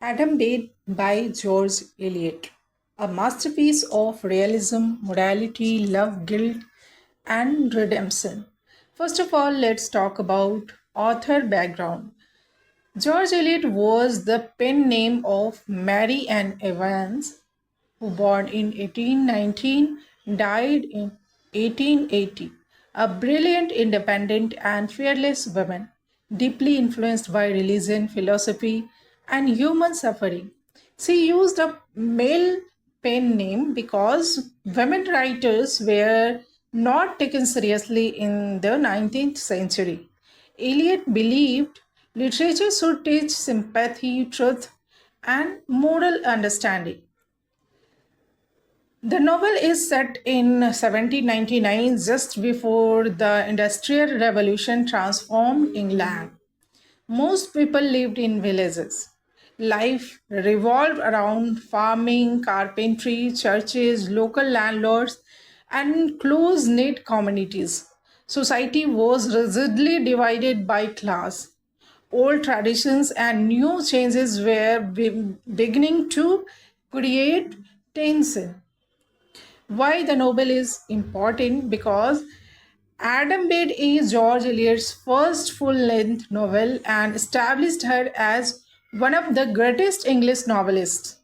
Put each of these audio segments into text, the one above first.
Adam Bede by George Eliot, a masterpiece of realism, morality, love, guilt, and redemption. First of all, let's talk about author background. George Eliot was the pen name of Mary Ann Evans, who born in 1819, died in 1880. A brilliant, independent, and fearless woman, deeply influenced by religion, philosophy, and human suffering. She used a male pen name because women writers were not taken seriously in the 19th century. Eliot believed literature should teach sympathy, truth, and moral understanding. The novel is set in 1799, just before the Industrial Revolution transformed England. Most people lived in villages. Life revolved around farming, carpentry, churches, local landlords, and close knit communities. Society was rigidly divided by class. Old traditions and new changes were beginning to create tension. Why the novel is important? Because Adam Bede is George Eliot's first full-length novel and established her as one of the greatest English novelists.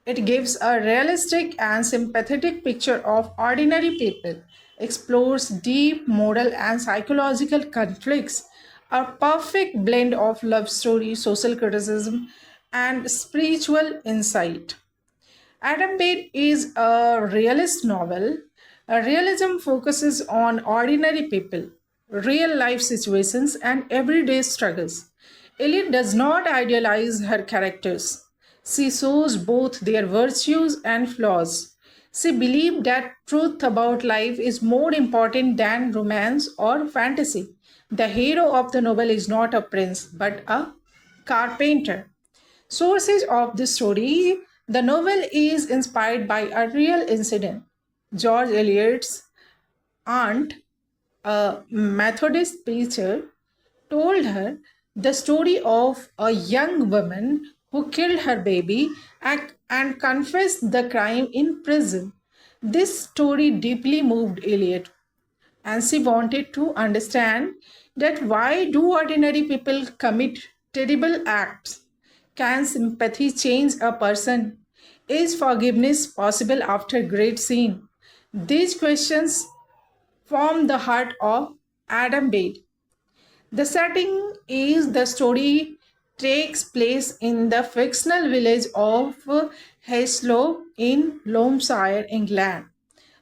It gives a realistic and sympathetic picture of ordinary people, explores deep moral and psychological conflicts, a perfect blend of love story, social criticism, and spiritual insight. Adam Bede is a realist novel. Realism focuses on ordinary people, real life situations, and everyday struggles. Eliot does not idealize her characters. She shows both their virtues and flaws. She believed that truth about life is more important than romance or fantasy. The hero of the novel is not a prince but a carpenter. Sources of the story: the novel is inspired by a real incident. George Eliot's aunt, a Methodist preacher, told her the story of a young woman who killed her baby and confessed the crime in prison. This story deeply moved Eliot, and she wanted to understand that why do ordinary people commit terrible acts? Can sympathy change a person? Is forgiveness possible after great sin? These questions form the heart of Adam Bede. The setting is the story takes place in the fictional village of Haslow in Loamshire, England,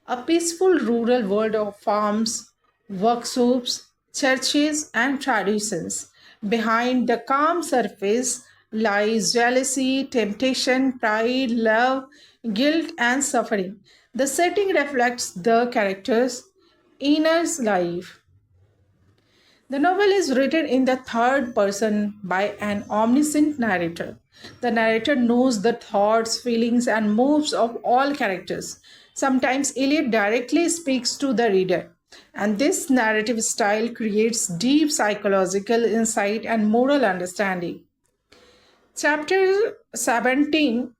a peaceful rural world of farms, workshops, churches, and traditions. Behind the calm surface lies jealousy, temptation, pride, love, guilt, and suffering. The setting reflects the character's inner life. The novel is written in the third person by an omniscient narrator. The narrator knows the thoughts, feelings, and moves of all characters. Sometimes Eliot directly speaks to the reader, and this narrative style creates deep psychological insight and moral understanding. Chapter 17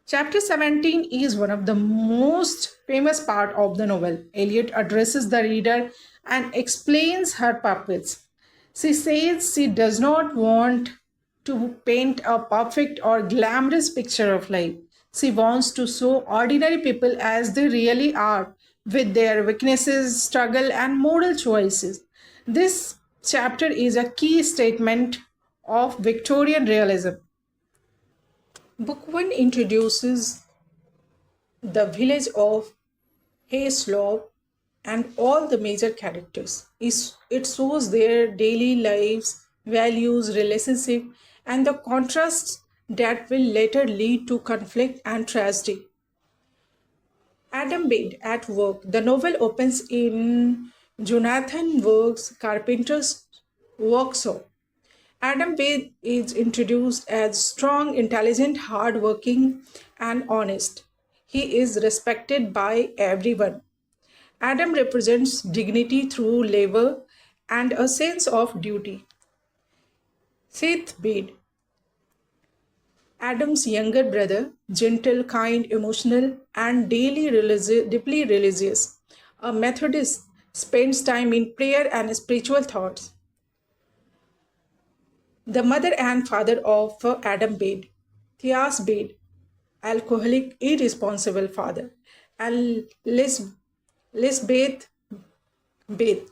Chapter 17 is one of the most famous part of the novel. Eliot addresses the reader and explains her purpose. She says she does not want to paint a perfect or glamorous picture of life. She wants to show ordinary people as they really are, with their weaknesses, struggle, and moral choices. This chapter is a key statement of Victorian realism. Book 1 introduces the village of Hayslope and all the major characters. It shows their daily lives, values, relationship, and the contrasts that will later lead to conflict and tragedy. Adam Bede at work. The novel opens in Jonathan Work's carpenter's workshop. Adam Bede is introduced as strong, intelligent, hardworking, and honest. He is respected by everyone. Adam represents dignity through labor and a sense of duty. Seth Bede. Adam's younger brother, gentle, kind, emotional, and deeply religious. A Methodist, spends time in prayer and spiritual thoughts. The mother and father of Adam Bede, Theas Bede, alcoholic, irresponsible father, and Lisbeth Bede,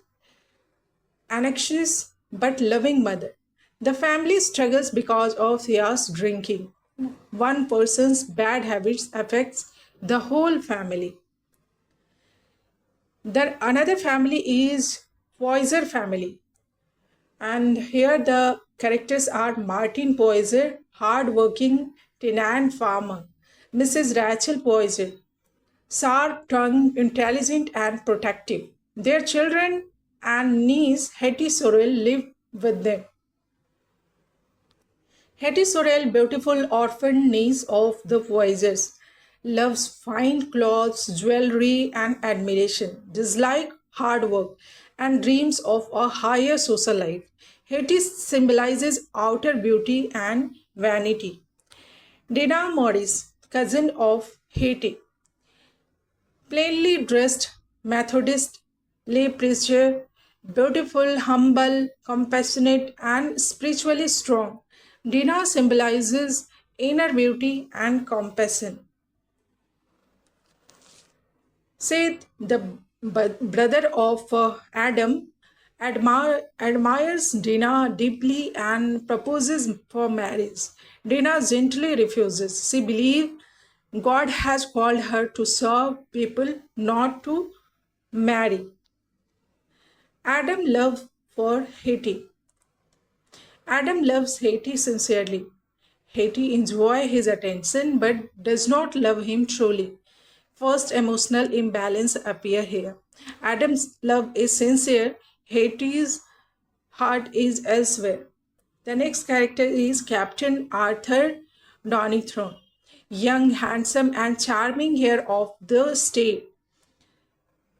anxious but loving mother. The family struggles because of Thea's drinking. One person's bad habits affects the whole family. The another family is Poyser family, and here the characters are Martin Poyser, hard-working tenant farmer, Mrs. Rachel Poyser, sharp-tongued, intelligent, and protective. Their children and niece Hetty Sorrell live with them. Hetty Sorrell, beautiful orphan niece of the Poysers, loves fine clothes, jewelry, and admiration, dislikes hard work, and dreams of a higher social life. Hetty symbolizes outer beauty and vanity. Dana Morris, cousin of Hetty, plainly dressed Methodist lay preacher, beautiful, humble, compassionate, and spiritually strong. Dina symbolizes inner beauty and compassion. Seth, the brother of Adam, admires Dina deeply and proposes for marriage. Dina gently refuses. She believes God has called her to serve people, not to marry. Adam love for Hetty. Adam loves Hetty sincerely. Hetty enjoys his attention but does not love him truly. First emotional imbalance appear here. Adam's love is sincere, Hetty's heart is elsewhere. The next character is Captain Arthur Donithron, young, handsome, and charming heir of the state,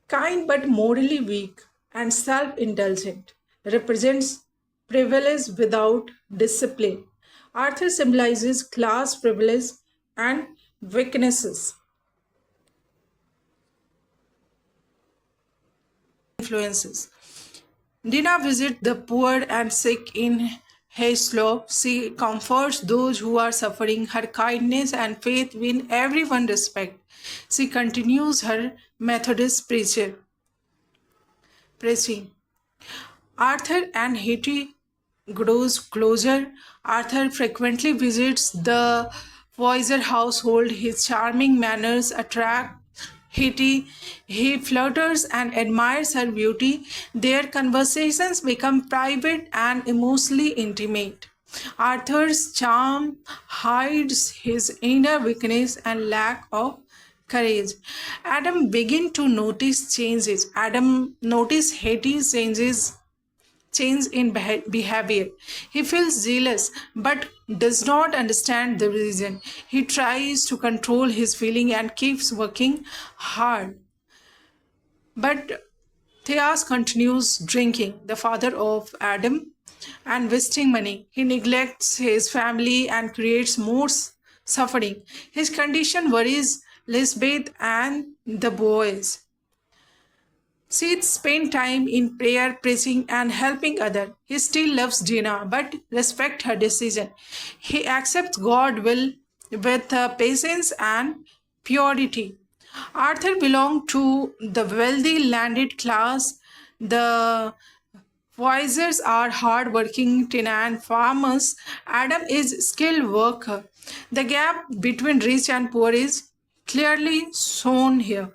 kind but morally weak and self indulgent, represents privilege without discipline. Arthur symbolizes class privilege and weaknesses. Influences. Dina visits the poor and sick in Hayslope. She comforts those who are suffering. Her kindness and faith win everyone respect. She continues her Methodist preaching. Arthur and Hetty grows closer. Arthur frequently visits the Poyser household. His charming manners attract Hetty. He flutters and admires her beauty. Their conversations become private and emotionally intimate. Arthur's charm hides his inner weakness and lack of courage. Adam begin to notice changes. Adam notice Hetty's change in behavior. He feels jealous but does not understand the reason. He tries to control his feeling and keeps working hard. But Theas continues drinking, the father of Adam, and wasting money. He neglects his family and creates more suffering. His condition worries Lisbeth and the boys. Sid spent time in prayer, preaching, and helping others. He still loves Dina, but respects her decision. He accepts God's will with patience and purity. Arthur belonged to the wealthy landed class. The Voisers are hard-working tenant farmers. Adam is skilled worker. The gap between rich and poor is clearly shown here.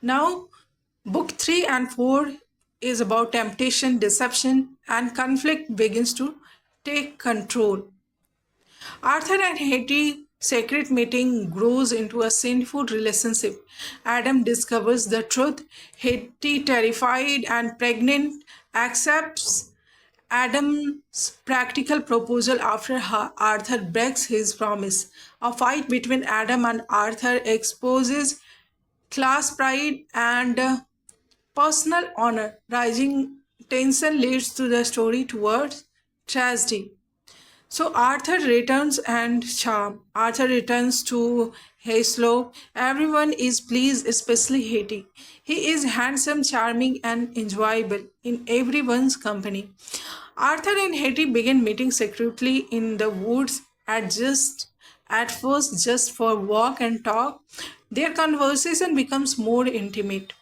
Now, book 3 and 4 is about temptation, deception, and conflict begins to take control. Arthur and Hetty secret meeting grows into a sinful relationship. Adam discovers the truth. Hetty, terrified and pregnant, accepts Adam's practical proposal after Arthur breaks his promise. A fight between Adam and Arthur exposes class pride and personal honor. Rising tension leads to the story towards tragedy. So Arthur returns and charm. Arthur returns to Hayslope. Everyone is pleased, especially Hetty. He is handsome, charming, and enjoyable in everyone's company. Arthur and Hetty begin meeting secretly in the woods at first just for walk and talk. Their conversation becomes more intimate.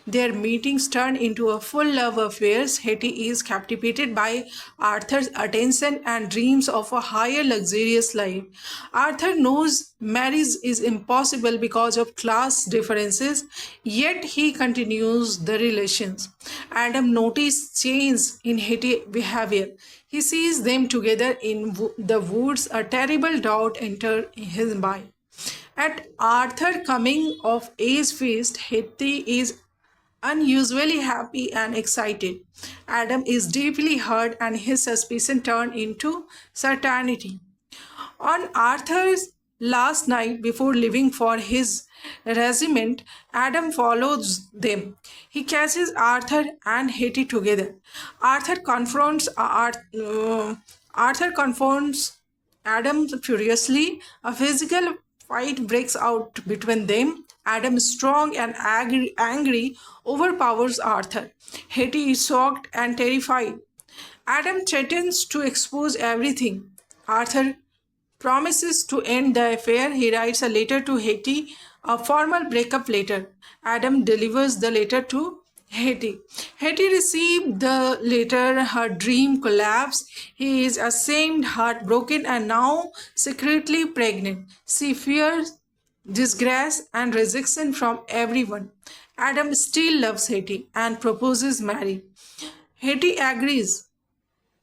Their meetings turn into a full love affair. Hetty is captivated by Arthur's attention and dreams of a higher luxurious life. Arthur knows marriage is impossible because of class differences, yet he continues the relations. Adam notices change in Hetty's behavior. He sees them together in the woods. A terrible doubt enters his mind. At Arthur coming of age feast, Hetty is unusually happy and excited. Adam is deeply hurt and his suspicion turned into certainty. On Arthur's last night before leaving for his regiment, Adam follows them. He catches Arthur and Hetty together. Arthur confronts Adam furiously. A physical fight breaks out between them. Adam, strong and angry, overpowers Arthur. Hetty is shocked and terrified. Adam threatens to expose everything. Arthur promises to end the affair. He writes a letter to Hetty, a formal breakup letter. Adam delivers the letter to Hetty. Hetty received the letter. Her dream collapsed. He is ashamed, heartbroken, and now secretly pregnant. She fears disgrace and rejection from everyone. Adam still loves Hetty and proposes marriage. Hetty agrees,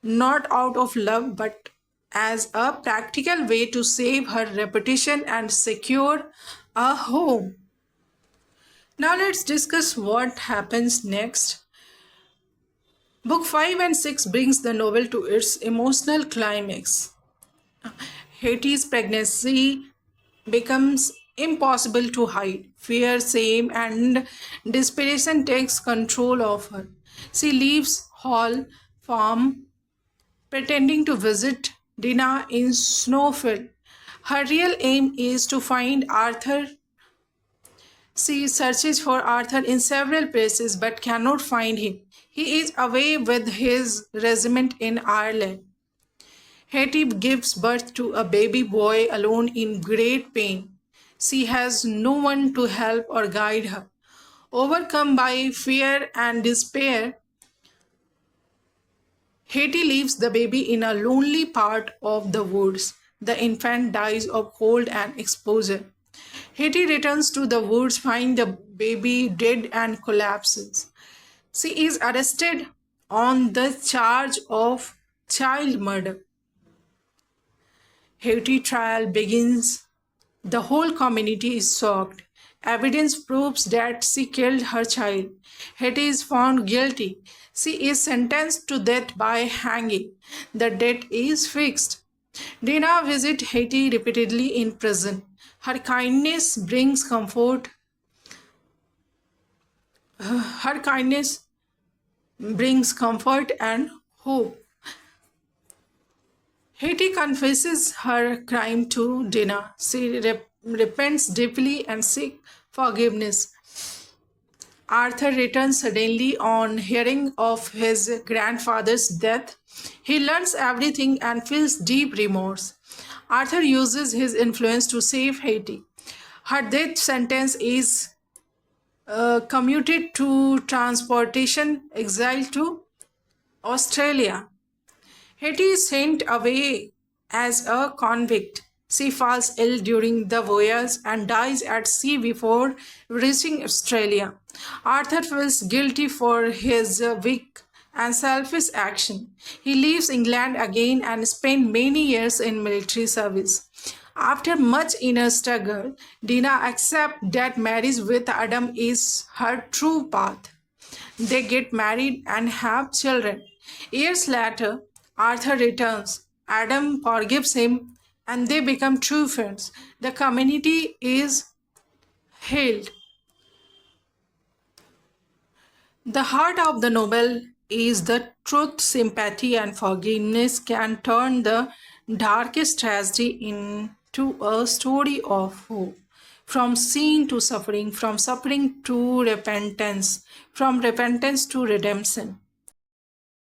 not out of love but as a practical way to save her reputation and secure a home. Now let's discuss what happens next. Book 5 and 6 brings the novel to its emotional climax. Hetty's pregnancy becomes impossible to hide. Fear, shame, and desperation takes control of her. She leaves Hall Farm pretending to visit Dinah in Snowfield. Her real aim is to find Arthur. She searches for Arthur in several places but cannot find him. He is away with his regiment in Ireland. Hetty gives birth to a baby boy alone in great pain. She has no one to help or guide her. Overcome by fear and despair, Hetty leaves the baby in a lonely part of the woods. The infant dies of cold and exposure. Hetty returns to the woods, finds the baby dead and collapses. She is arrested on the charge of child murder. Hetty trial begins. The whole community is shocked. Evidence proves that she killed her child. Hetty is found guilty. She is sentenced to death by hanging. The death is fixed. Dinah visits Hetty repeatedly in prison. Her kindness brings comfort. Her kindness brings comfort and hope. Hetty confesses her crime to Dinah. She repents deeply and seeks forgiveness. Arthur returns suddenly on hearing of his grandfather's death. He learns everything and feels deep remorse. Arthur uses his influence to save Hetty. Her death sentence is commuted to transportation, exile to Australia. Hetty is sent away as a convict. She falls ill during the voyage and dies at sea before reaching Australia. Arthur feels guilty for his weak and selfish action. He leaves England again and spends many years in military service. After much inner struggle, Dinah accepts that marriage with Adam is her true path. They get married and have children. Years later, Arthur returns. Adam forgives him and they become true friends. The community is healed. The heart of the novel is the truth, sympathy, and forgiveness can turn the darkest tragedy into a story of hope. From sin to suffering, from suffering to repentance, from repentance to redemption.